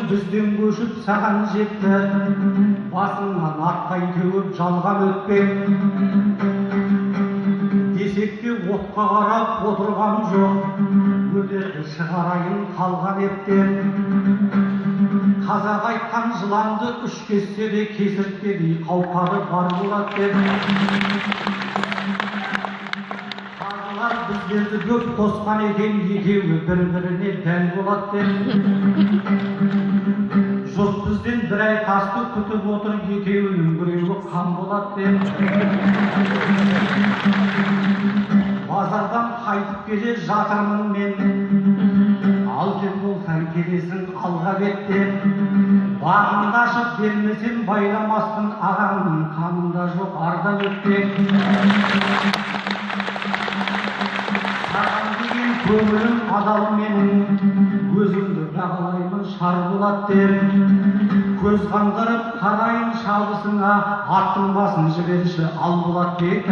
бізден көшіп саған жетті, басыңнан аттай төгіп жалған өтпек. Десек те отқа қарап отырған жоқ, өтерді шығарайын қалған ептен. Қазақ айтқан жыланды үш кессе де кесірткедей қауқары бар болады деп. Қазылар біздерді көп тосқан екен, екеуі бір-біріне дәл болады деп. Жұрт бізден бір ай тасты күтіп отыр, екеуінің біреуі қан болады деп. Базардан қайтып келе жатырмын мен, ал кел болсаң келесің алға беттеп. Бағымды ашып бермесем байламаспын, ағаңның қанында жоқ арда өтпек. Саған деген көңілім адал менің, өзімді бағалаймын шар болады деп. Көз қандырып қарайын шалғысыңа, аттың басын жіберші ал болады деп.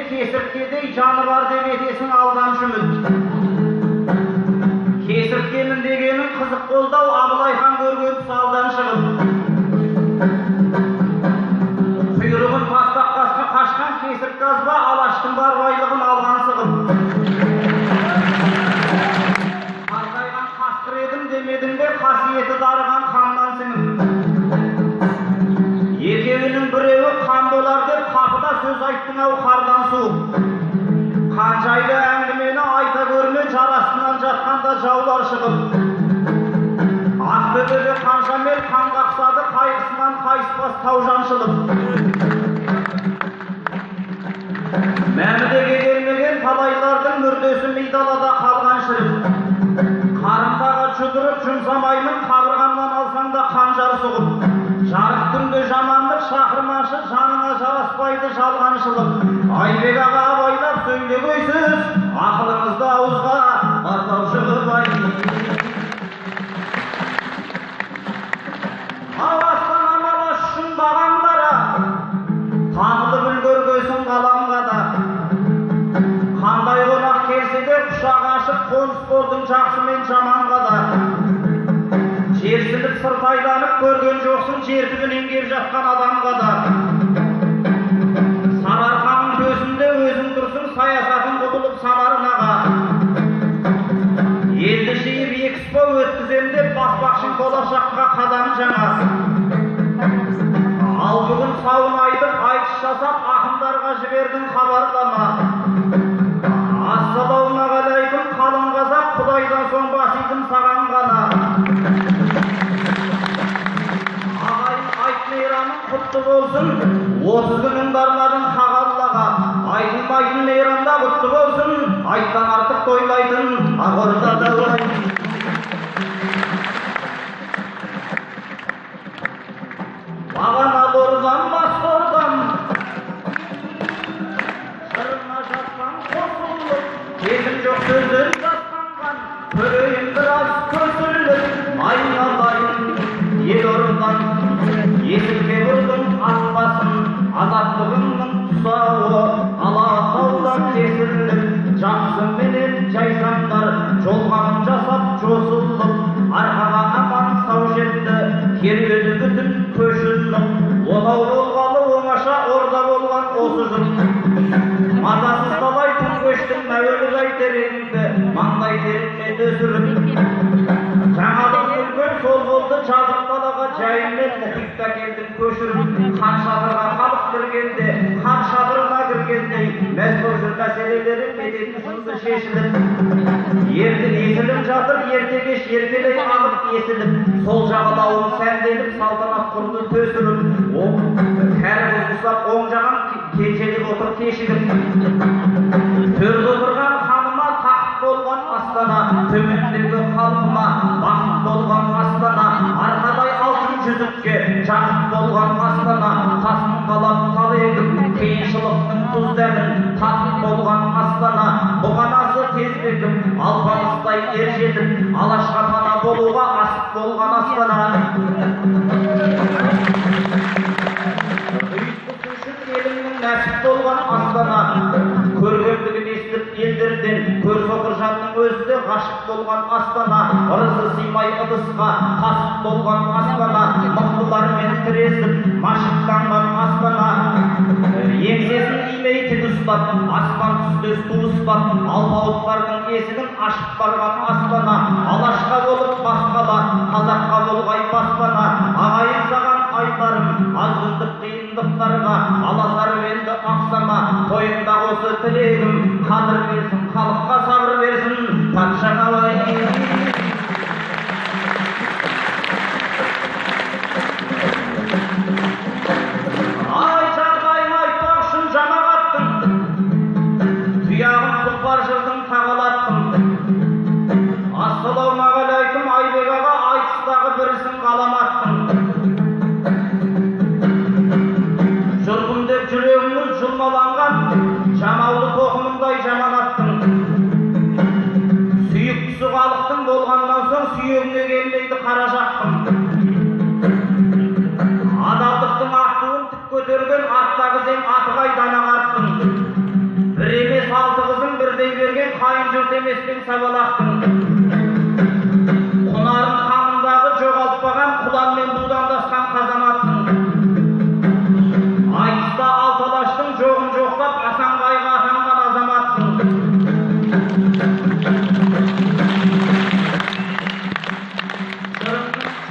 Kesirткедей жаны бар деп етесің алдамшы үміт. Кесірткемін дегенің қызық қолдау, Абылай хан көрген салдан шығып. Құйрығын тастақ қасқа қашқан кесір қазба, алаштың бар байлығын алған сығып. Қартайған қасқыр едім демедің бе, қасиеті дарыған ханнан сіңіп. Екеуінің біреуі қан болар деп қапыда сөз айттың ау қардан суық. Қанжайды әңгімені айта көрме, жарасынан жатқанда жаулар шығып. Ақтөбеде қаншамел қан қақсады, қайғысынан қайыспас тау жаншылып. Мәмідеге келмеген талайлардың мүрдесі мидалада қалған шіріп. Қарымтаға жұдырып жұмсамаймын, қабырғамнан алсаң да қанжар сұғып. Жарық күнде жамандық шақырмашы, жанына жараспайды жалғаншылық. Айбек аға байлап сөйлеп өйсіз, ақылыңызды ауызға батаушы ғыбай. Аластан амалаш үшін бағаңдара, танылып үлгергөйсің қаламға да. Қандай қонақ келсе де құшақ ашып, қоныс болдың жақсы мен жаманға да. Жерсіліп сырт айданып көрген жоқсың, жер түбінен кеп жатқан адамға да. Сарыарқаның төсінде өзің тұрсың, саясатын құбылып Самарынаға. Елді жиып экспо өткізем деп баспақшың болашаққа қадам жаңа. Ал бүгін сауын айтып айтыс жасап, ақындарға жібердің хабарлама. Ассалаумағалейкум қалың қазақ, Құдайдан соң баситын саған ғана. Құтты болсын, 30 күнің бармадың Хағаллаға. Айтылмайтын мейрамда құтты болсын, айттан артық тойлайтын Ақордада ойын. Бағана лордан бас ордан, жырына жатқан қосылып, кезім жоқ сөзден жасқанған, көрейін біраз көсіліп, айналайын ел орындан. Есілге ұрдың атпасын, азаттығыңның тұсауы, алатаулар кесіліп, жақсы менен жайсаңдар, жолғанын жасап жосылып, арқаға аман сау жетті, керуені бүтін көшіліп, онау болғалы оңаша орда болған осы жұрт. Мазасыз талай күн көштің мәуелі жай тереңді, маңдай теріңмен өсіріп. Жаңалық үлкен сол болды, жазық далаға жайымен мұхитта келдің көшіріп. Хан шатырға халық кіргенде, хан шатырына кіргендей, мәз-көшір мәселелері медеті сынды шешіліп. Ердің есілім жатыр, ерте кеш еркелей ағып есіліп. Сол жағалауын сәнделіп салтанат құрды төсіліп, кәрі қыз ұстап оң жағын кенжелеп отыр кешігіп. Төрде отырған ханыма тақт болған астана, төмендегі халқыма бақыт болған астана, арқадай алтын жүзікке жақып болған астана, тасын қалап талегім қиыншылықтың тұз дәмін татып болған астана, бұғанасы тезбекім алпамыстай ер жетіп алашқа пана болуға асып болған астана. Елімнің нәсіп болған астана, көргендігін естіп елдерден көр соқыр жанның өзі де ғашық болған астана, ырысы сыймай ыдысқа қасық болған астана, мықтылармен тіресіп машықтанған астана, еңсесін имей тік ұстап аспан түстес ту ұстап алпауыттардың есігін ашып барған астана, алашқа болып басқала қазаққа болғай баспана, ағайын саған айтарым аз күндік қиындықтарға аласар енді ақсама, тойында осы тілегім қадір берсін, халыққа сабыр берсін, патшаға ай жағдайын айтпақ үшін жамағаттың тұяғын тұлпар жырдың тағалаттың. Ассалаумағалейкум Айбек аға, айтыстағы бірісін ғаламаттың. Жұртым деп жүрегіңіз жұлмаланған жамаулы тоқымындай жаманаттың. Сүйіктісі халықтың болғаннан соң сүйегіне келмейді қара жақтың. Адалдықтың ақтуын тік көтерген аттағы зең атығай данағарттың. Бір емес алты қызын бірдей берген қайын жұрт емеспен сабалақтың. Құнарын қанындағы жоғалтпаған құлан мен будандасқан қазаматтың. Айтыста алталаштың жоғын жоқтап асанғайға атанған азаматсың.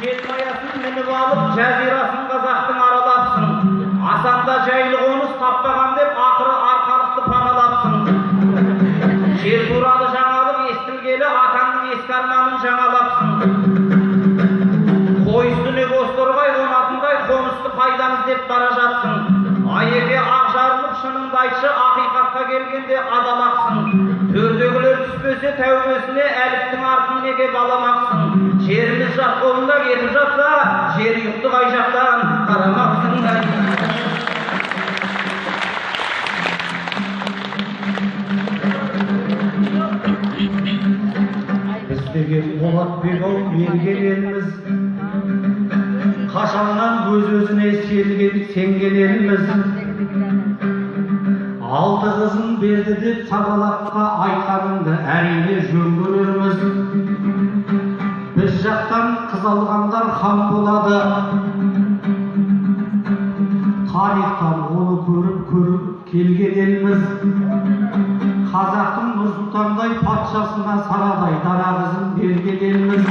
Жетмаясын мініп алып жазирасын қазақтың аралапсың. Асанда жайлы қоныс таппаған деп ақыры арқалықты паналапсың. Жер туралы жаңалық естілгелі атаңның ескі арманын жаңалапсың. Қой үстіне бозторғай қонатындай қонысты пайдан іздеп бара жатсың. Айеке ақ жарылып шыныңды айтшы, ақиқатқа келгенде адалақсың. Төрдегілер түспесе тәубесіне әліптің артын неге баламақсың. Жеріміз жақ қолында кетіп жатса, жер ұйықты қай жақтан қарамақсың. Біз деген Болатбек ау мерген елміз, қашаннан өз-өзіне сенген елміз. Алты қызын берді деп сабалаққа айтқаныңды әрине жөн көрерміз. Біз жақтан қыз алғандар хан болады, тарихтан оны көріп келген елміз. Қазақтың Нұрсұлтандай патшасына сарадай дара қызын берген елміз.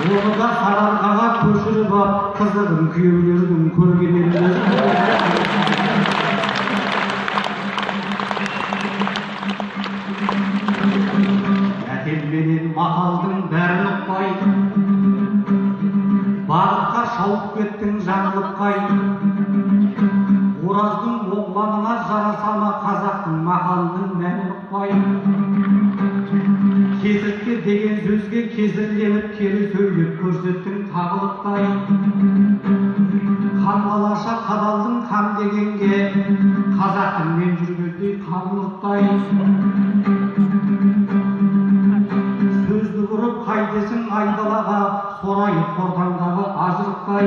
Оны да Сарыарқаға көшіріп ап, қызығын күйеулердің көрген елміз. Әтелменен мақалдың бәрін ұқпай, бағытқа шауып кеттің жаңылып қай. Ораздың оғланына жарасама қазақтың мақалының мәнін ұқпай. Кесіртке деген сөзге кесірленіп келі сөйлеп көрсеттің тағылықтай. Қанғалаша қадалдың қан дегенге, қазақтың мен жүргендей қаңлықтай. Сөзді құрып қайтесің айдалаға, сорайып қорғандағы ажырықтай.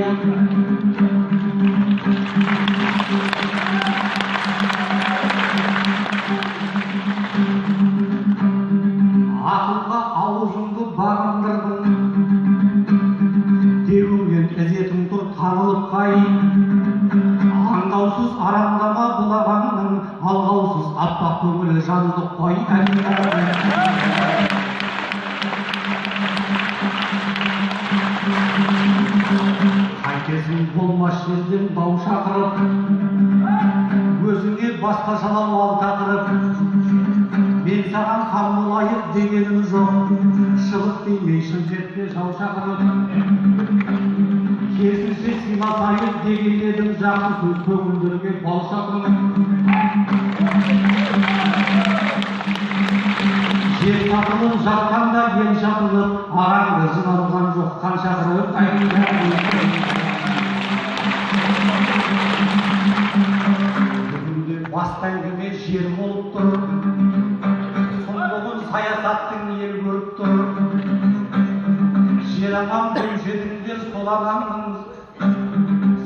Ақылға аузыңды бағындырдың, дерумен ізетің тұр тағылып қай. Аңдаусыз арамдама бұлағанның, алғаусыз аппақ көңілі жанды қой әмірі. Қайтесің болмас жерден дау шақырып, өзіңе басқашалау алта қырып. Мен саған хан болайық дегенім жоқ, шығып істемей шын жерде жау шақырып керісінше сыйласайын деген едім жақсы сөз көңілдерге бал шақырып жер сатылып жатқанда ел шатылып ағаңды жиналған жоқ қан шақырып бүгінде бастайдыме жер болып тұр сұмдығын саясаттың ел көріп тұр жер ағам бөлшедіңдер сол ағамның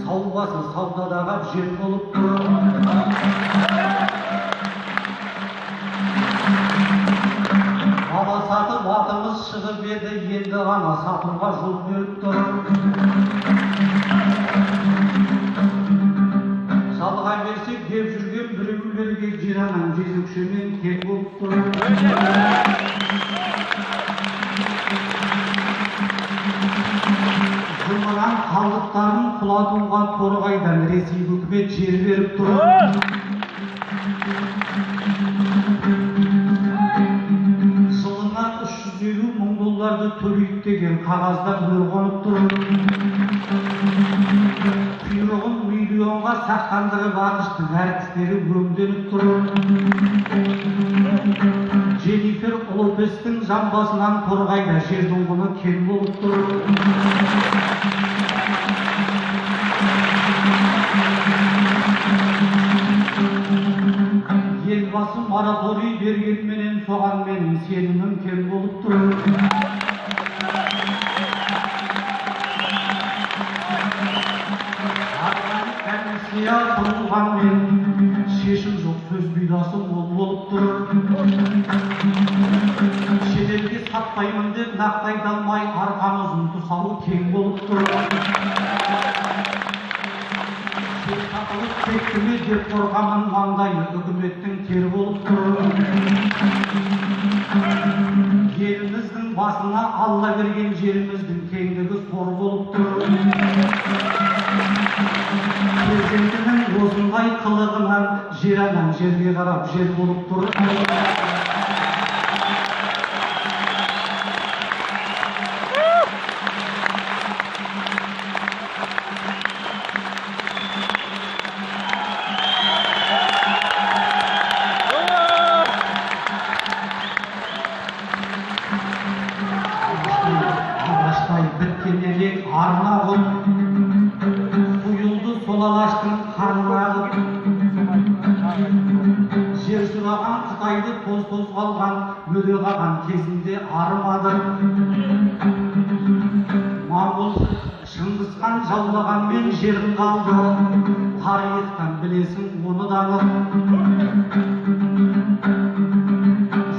саубасы саудадағы жер болып тұр бала сатып атымыз шығып еді енді ғана сатуға жол беріп тұр жалға берсек деп жүрген біреулерге жер анам жезөкшемен тең болып тұр жұмыран қалдықтарын құлатуға торғайдан Ресей үкімет жер беріп тұр жылына 350 мың долларды төлейді деген қағаздар өр қонып тұр құйрығын миллионға сақтандырып ақштың әртістері өңденіп тұр Дженнифер Лопестің жамбасынан торғайда жердің құны кем болып тұр елбасы мораторий бергенменен соған менің сенімім кем болып тұр комиссия құрылғанмен шешім жоқ сөз бұйдасы мол болып тұр шетелге сатпаймын деп нақты айта алмай арқан ұзын тұсауы кең болып тұр жер сатылып кетті ме деп қорқамын маңдайы үкіметтің тер болып тұр еліміздің басына алла берген жеріміздің кеңдігі сор болып тұр перзентінің осындай қылығынан жер анам жерге қарап жер болып тұр ағаштай біткен елек арна ғып құйылды сол алаштың қарына ғып жер сұраған Қытайды тоз қалған мөде қалған кезінде арымады моңғол Шыңғысхан жаулағанмен жерін қалды тарихтан білесің оны дағы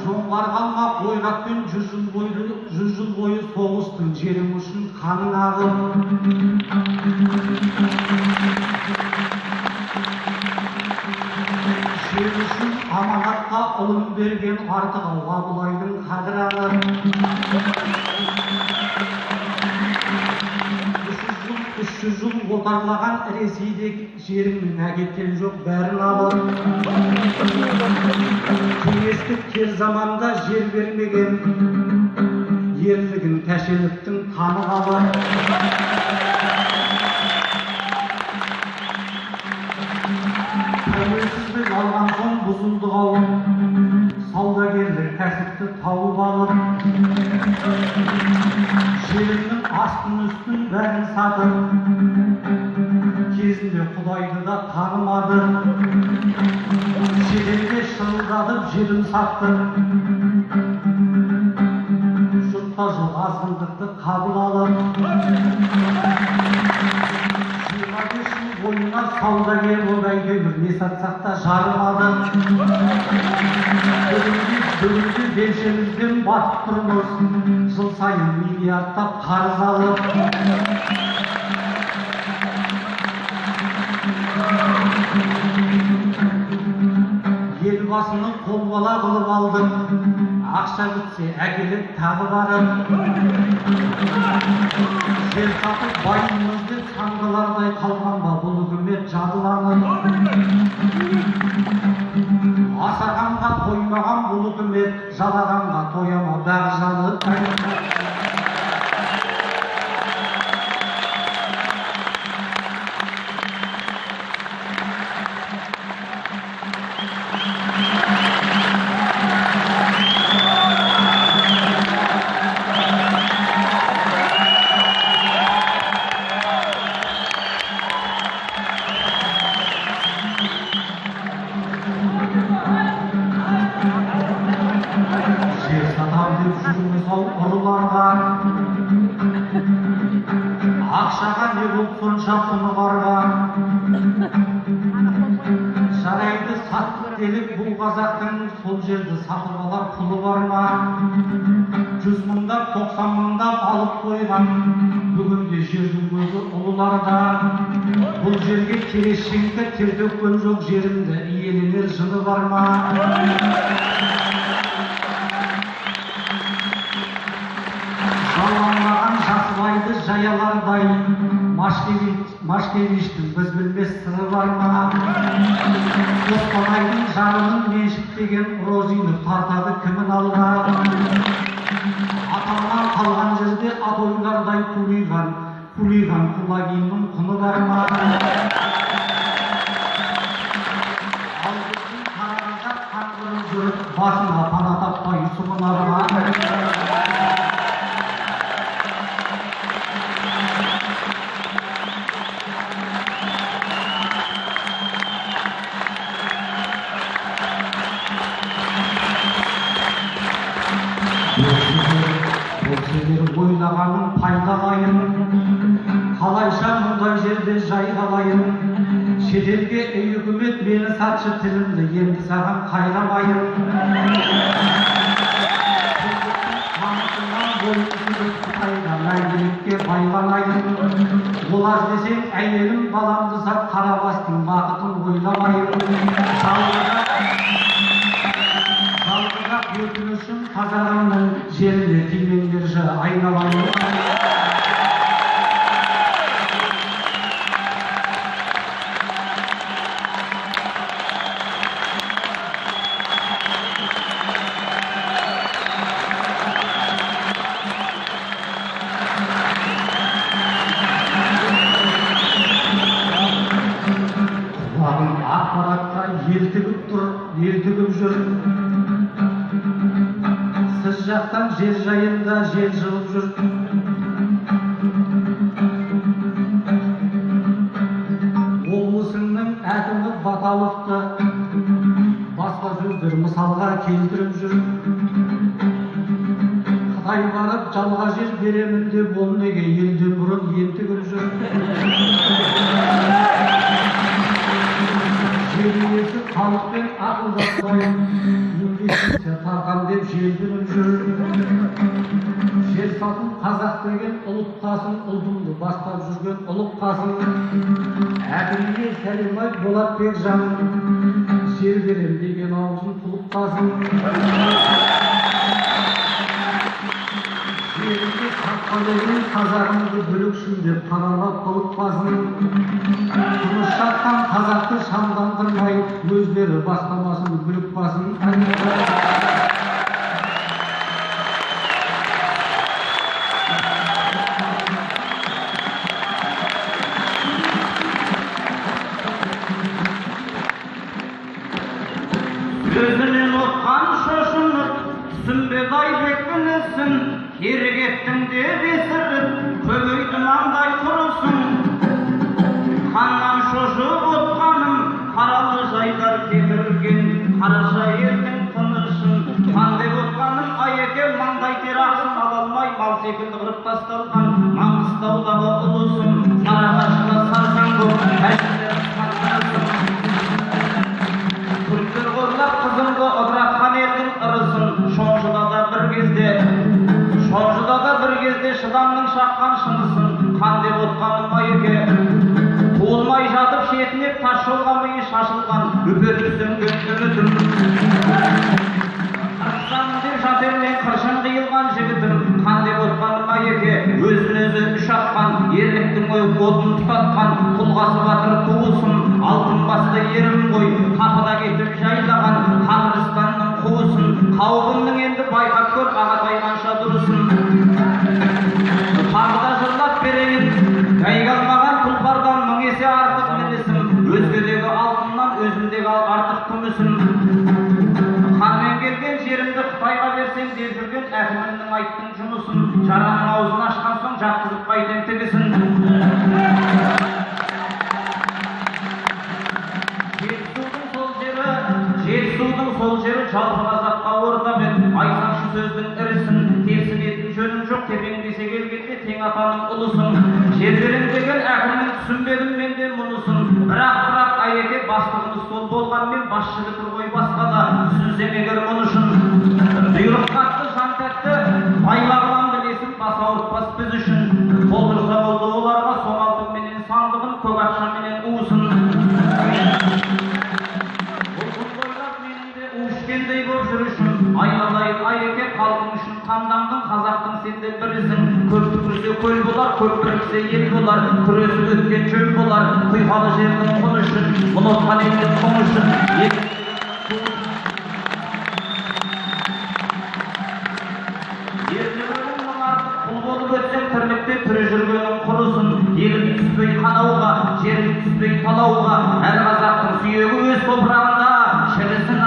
жоңғар қалмақ ойрақпен 100 жыл бойы соғыстың жерім үшін қаның ағып жер үшін аманатқа ұлын берген артық Абылайдың қадыраны 300 жыл отарлаған Ресейдегі жеріңнің әкеткен жоқ бәрін алып кеңестік кер заманда жер бермеген ерлігін Тәшеновтің танығалы тәуелсіздік алған соң бұзылды қауым саудагерлер кәсіпті тауып алып жерінің астын үстін бәрін сатып кезінде Құдайды да танымады шетелге шырылдатып жерін сатты жұртқа жоқ азғындықты қабыл алып 25 жыл бойына саудагер Құдайдемір не сатсақ та жарымады бүгінде белшемізден батып тұрмыз жыл сайын миллиардтап қарыз алып елбасыны қолбала қылып алдым ақша бітсе әкеліп тағы барып жер сатып байымыз деп саңғылардай қалған ба бұл үкімет жадыланып асағанға тоймаған бұл үкімет жалағанға тояма бағы жанып ұрыларға. Ақшаға не болып сонша құны барға. Жарайды саттық делік бұл қазақтың, сол жерді сатып алар пұлы бар ма? 100 мыңдап, 90 мыңдап алып қойған, бүгінде жердің көзі ұлыларда. Бұл жерге тересшеңді тер төккен жоқ жерімді, иеленер жыны бар ма? Жаланмаған жасыбайды жаялардай, Машкевичтің біз білмес сыры бар ма? Қостанайдың жарының меншіктеген Розины тартады кімін алға? Атамнан қалған жерде атойлардай кулиған кулагиннің құны бар ма? Ал біздің қарағанда қаңғырып жүріп, басына пана таппай сұмына бар. Ойлағаным пайдалайын, қалайша мұндай жерде жайғалайын. Шетелге үкімет мені сатшы тілімді, енді саған қайрамайын. Қамытынан бойымды қытайда мәңгілікке байланайын. Олар десең әйелім баламды сат, қарабастың бақытын ойламайын. Өтінішім қазағымның жеріне тимеңдерші айналайын. Құлағым ақпаратқа елтігіп тұр, елтігіп жүр. Сіз жақтан жер жайында жел жығып жүр. Облысыңның әкімі Баталовты басқа сөздер мысалға келтіріп жүр. Қытай барып жалға жер беремін деп, ол неге елден бұрын ентігіп жүр. Жер иесі халықпен ақылдаспай, инвестиция тарған деп желпініп жүр. Жер сату қазақ деген ұлық қасын, ұлдымды бастап жүрген ұлық қасын. Әкімге сәлемай Болатбек жаным, жер берем деген аузын тұлық қасын. Жерінде сатқалеген қазағымды бүлікшін деп қаралап қылып қасын. Тұрмыс жатқан қазақты шамдандырмай, өздері бастамасын бүлік басын. Өзінен отқан шошынып, сүмбедай бекінесін, керек еттің деп есіріп, көмейді маңдай құрысын. Қаннан шошып отқаным, қаралы жайдар кетірген, қараша ердің тынышын. Қан деп отқаным, айеке маңдай терақсын, алалмай мал секілді қырып тасталған, Маңғыстаудағы ұлысын. Сарағашына сарсан көп, әжілер қаттарсын. Түріктер қорлап қызымды ыдыратқан елдің ырысын. Шонжыда да бір кезде шыдамның шаққан шынысын. Қан деп отқаным айеке, туылмай жатып шетінеп тас жолға миы шашылған, үперіп сөнген үмітім. Қырықсан деп жатермен қыршын қиылған жігітім. Қан деп отқаным айеке, өзін өзі үш атқан, ерліктің ойып отын тұтатқан, тұлғасы батыр туылсын. Алтын басты ерім ғой, қапыда кетіп жайлаған, Қамырстанның қуысын. Қауымның енді байқап көр, ағатайғанша дұрысын. Қапыда жырлап берейін, жайғалмаған тұлпардан мың есе артық мінісім. Өзгедегі алтыннан өзімдегі артық күмісім. Ханмен келген жерімді Қытайға берсем деп жүрген әкімінің айттың жұмысын. Жараның аузын ашқан соң жатқызып қайтем тігісін. Жетісудың сол жері жалпы қазаққа ортақ еді. Айтсаңшы сөздің ірісін, терсін етін сол болғанмен басшылығы ғой басқада сүземегер мұны үшін бұйрық қатты жан тәтті байлағынан білесін бас ауыртпас біз үшін толтырса болды оларға сом алтынменен сандығын көк ақшаменен уысын ұшкендей боп жүрішім айналайын айеке халқың үшін қамдандың қазақтың сенде бірісің көп түкірсе көл болар көп біріксе ел болар күресіп өткен жөн болар құйқалы жердің құны үшін ұмытқан елдің құны үшін құл болып өтсең тірлікте тірі жүргенің құрысын елің түспей қанауға жерің түспей талауға әр қазақтың сүйегі өз топырағында шірісін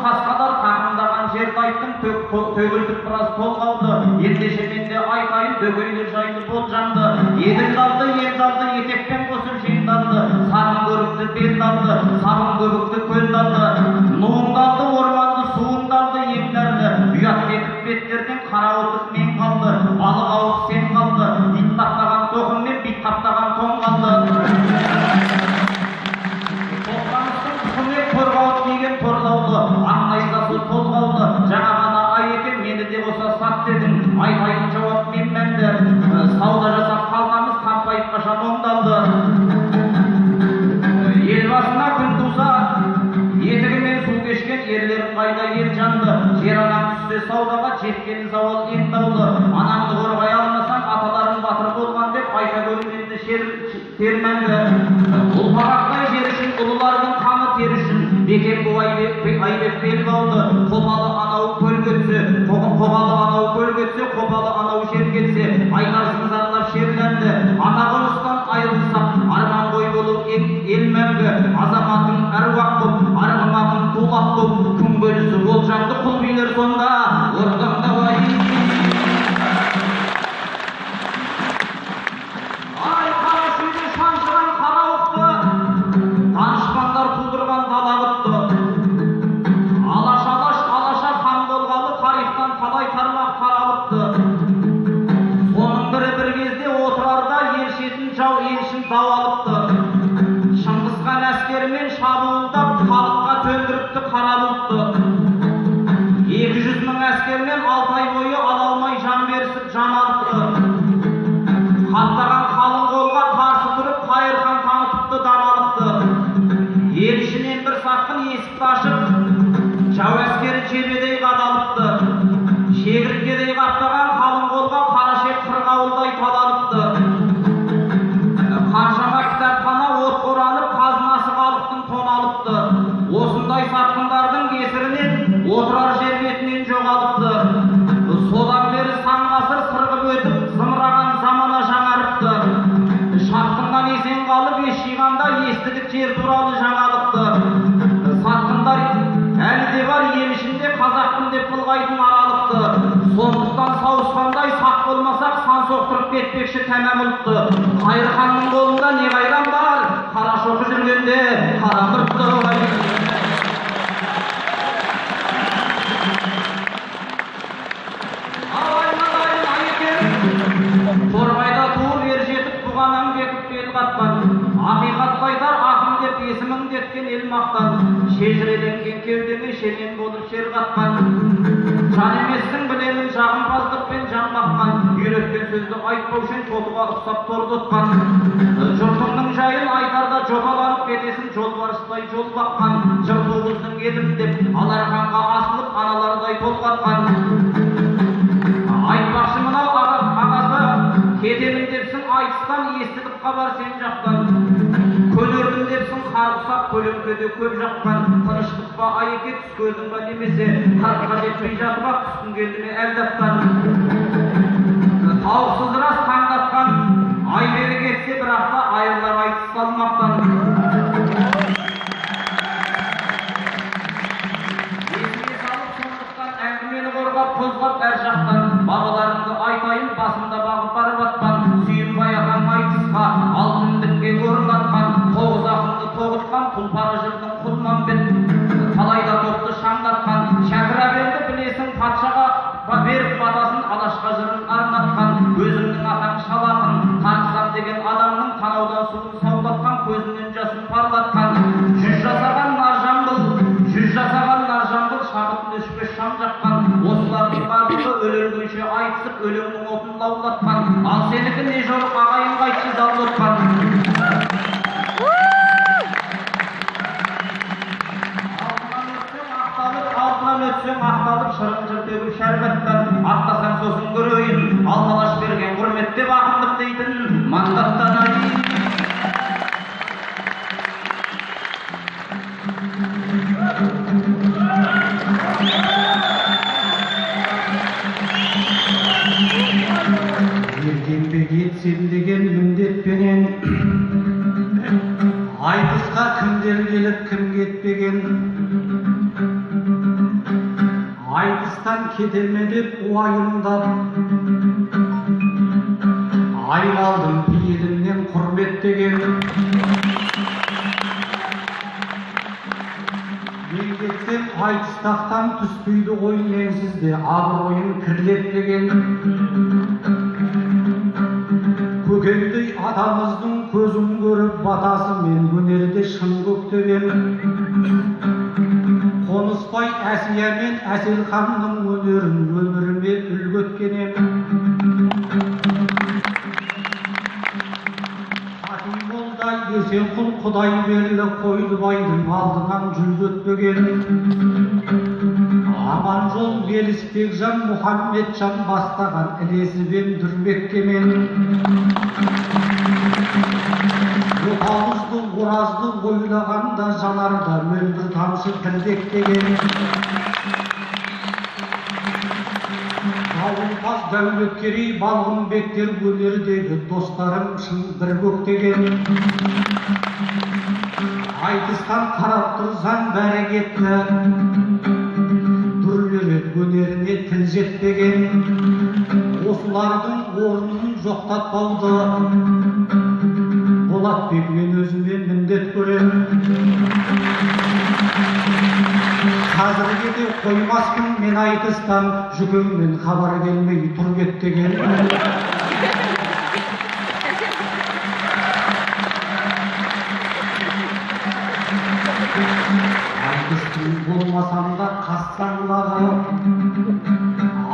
қасқадар тақымдаған жерді айттым төгілдік біраз толғауды ендеше менде айтайын дөкейлі жайлы болжамды еділ далды ел далды етекпен қосып жиындалды сағым көрікті бел далды сабын көбікті көл далды нуың далды орманды суың далды емдерді ұят кетіп беттерден қара отып мен қалды балық ауып сен қалды ит таптаған тоқым мен бит таптаған тоң қалды қорғауып киген торлаулы аңайзасы толғаулы жаңа ғана айеке мені де қоса сат дедің айтайын жауап мен мәнді сауда жасап қалғанымыз қампайып қашан оңдалды ел басына күн туса етігімен су кешкен ерлерің қайда ел жанды жер анам түссе саудаға жеткен зауал ең даулы анамды қорғай алмасаң аталарың батыр болған деп айта көріп енді термәнді ұлпарақтай жер үшін ұлылардың қаны тер үшін бекем бұл айбек бел қалды қопалы анау көл кетсе қопалы анау жер кетсе айтарсың зарлап шерленді ана қоныстан айырылсақ арман ғой болу ел мәңгі азаматың әруақ боп арғымағың тулақ боп күн бөлісі болжамды құл билер сонда ордаңдабай ай қара шүйде шаншыған қара оқты данышпандар тудырған дала құтты алаша хан болғалы тарихтан талай тармақ таралыпты соның бірі бір кезде отырарда ел шетін жау ел ішін дау алыпты шыңғысхан әскерімен шабуылдап халыққа төндіріпті қара бұлтты 200 мың әскермен 6 ай бойы ала алмай жан берісіп жан алыпты қаптаған қалың қолға қарсы тұрып қайырхан танытыпты даналықты ел ішінен бір сатқын есікті ашып жау әскері жебедей қадалыпты шегірткедей қаптаған қалың қолға қарашек қырғауылдай таланыпты қаншама кітапхана от қоранып қазынасы халықтың тоналыпты осындай сатқындардың кесірінен отырар жер бетінен жоғалыпты содан бері сан ғасыр сырғып өтіп зымыраған замана жаңарыпты шапқыннан есен қалып ес жиғанда естідік жер туралы жаңалықты сатқындар әлі де бар ел ішінде қазақпын деп былғайтын аралықты сондықтан сауысқандай сақ болмасақ сан соқтырып кетпекші тәмам ұлтты қайырханның қолында не қайран бар қарашоқы жүргенде қара мұртты торғайда туып ер жетіп бұғанан бекіп бел қатқан ақиқат айтар ақын деп есімін деткен ел мақтан шежіреленген кеудеме шенен болып шер қатқан жан емессің білемін жағымпаздықпен жан баққан үйреткен сөзді айтпау үшін тотыға ұқсап тордытқан жұртыңның жайын айтарда жобаланып кетесің жолбарыстай жол баққан жыр туғыздың едім деп аларханға асылып аналардай толғатқан айтпақшы мынау ағасы кетемін депсің айтыстан естідік хабар сен жақтан көнердім депсің қарғысап көлеңкеде көп жаққан тыныштық па айеке түс көрдің ба немесе қырыққа жетпей жатып ақ түстің келді ме әлдаптан тауықсыз рас таңдатқан ай бері кетсе бірақ та айырлар айтыс салмақтан есіне салып сондықтан әңгімені қорғап қозғап әр жақтан бабаларыңды айтайын басында бағып барып атқан сүйінбай ағаң айтысқа алтындікке көрінатқан тоғыз ақынды тоғытқан тұлпары жырдың құлмамбет талайда топты шаңдатқан шәкір әбенді білесің патшаға беріп батасын алашқа жырын арнатқан өзіңнің ата өлгенше айтысып өлеңнің отын лаулатқан, ал сенікі не жорық ағайын қайтшы даулатқан. Артынан өтсең ақталып шырын жыртегіп шәрбаттан, ақтасаң сосын көрейін, аллалаш берген құрметтеп ақындық дейтін мандаттан айын. Ертеңбек етсем деген міндетпенен айтысқа кімдер келіп кім кетпеген, айтыстан кетелме деп уайымдап айналдым пейілімнен құрметтеген. Мен кетсем айтыстақтан түспейді ғой менсізде абыройын кірлетпеген. Көкемдей атамыздың көзін көріп батасымен көнерде шын көктеген. Қонысбай Әсия мен Әселханның өнерін өміріме үлгі еткенем. Хатимолда Есенқұл Құдайберлі Қойлыбайдың алдынан жүлде өтпеген. Аманжол Белісбекжан Мұхаммеджан бастаған ілесібен дүрмеккемен. Отауызды оразды ойлағанда жанарда мөлдір тамшы тірдектеген. Дауылпаз Дәулеткерей Балғынбектер өнердегі достарым шын бір көктеген. Айтыстан қарап тұрсаң бәрі кетті, дүрлерет өнеріне тіл жетпеген. Осылардың орнын жоқтатпауды Болатбек мен өзіме міндет көрем. Қазірге де қоймаспын мен айтыстан, жүгіңнен хабар келмей тұр кеттеген. Айтыстың болмасам да қассаңлағы,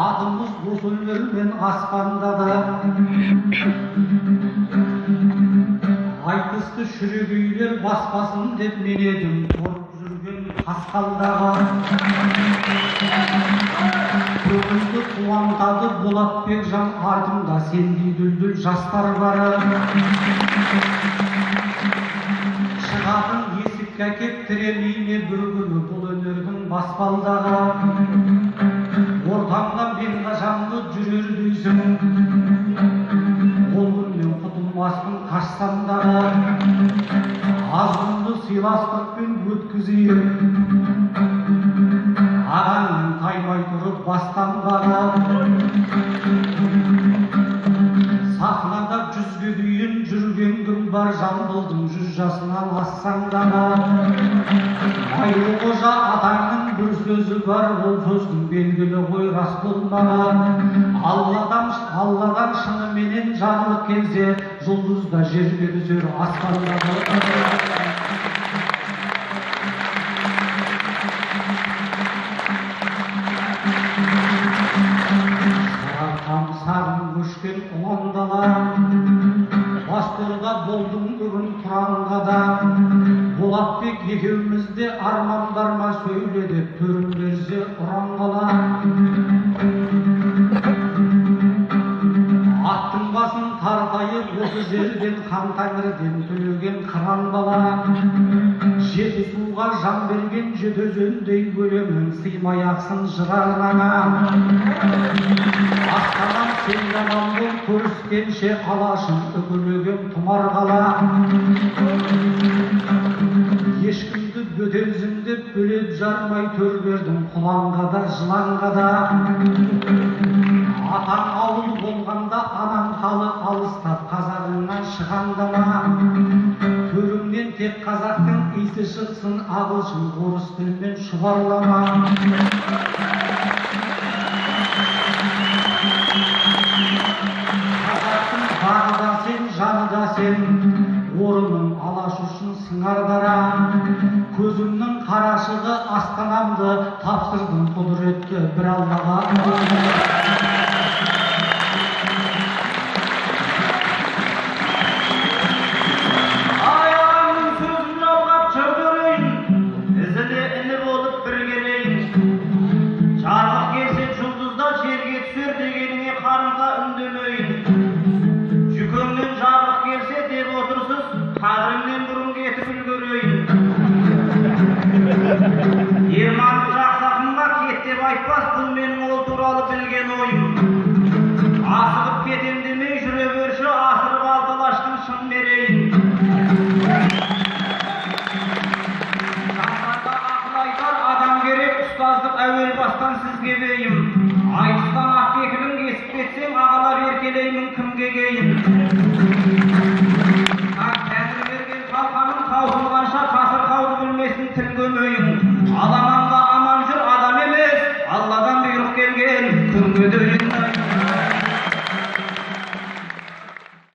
атымыз осы өнермен аспанда да. Айтысты шүрегейлер баспасын деп мен едім торып жүрген қасқалдағы. Көңілді қуантады Болатбекжан артымда сендей дүлдүл жастар бары. Шығатын есікке әкеп тіремейме бір күні бұл өнердің баспалдағы. Ортамда мен қашанғы жүрер дейсің, ол күннен құтылмаспын қашсам дағы. Азғынды сыйластықпен өткізейін, ағаңның таймай тұрып бастандағы. Сахнада 100-ге дейін жүргендім бар, Жамбылдың 100 жасынан ассаң дағы. Майлы қожа атаңның бір сөзі бар, ол сөздің белгілі ғой рас болмаған. Алладан шыныменен жаңылық келсе, жұлдызда жерге түсер аспандағы. Сағым көшкен ұландала, бастырда болдың бүгін тұранғада. Болатбек екеумізде армандарма сөйле деп төрін берсе ұранғала. Аттың басын тартайып осы жерден хан тәңірден төлеген қыран бала. Жеті суға жан берген жеті өзендей өлеңің сыймай ақсын жырарыңа. Ақтаған сен жаман бол көріскенше қалашын үкілеген тұмар қала. Ешкімді бөтелзімдеп бөлеп жармай төр бердің құланға да жыланға да. Атаң ауыл болғанда анам халы алыстап қазағыңнан шығандама. Төріңнен тек қазақтың иісі шықсын, ағылшын орыс тілмен шұбарлама. Қазақтың бағы да сен, жаны да сен, орының алаш үшін сыңар дара. Көзімнің қарашығы астанамды тапсырдым құдіретті бір Аллаға. жастан сізге бейім. Айтыстан ақ кекілін кесіп кетсең, ағалап еркелеймін кімге кейін.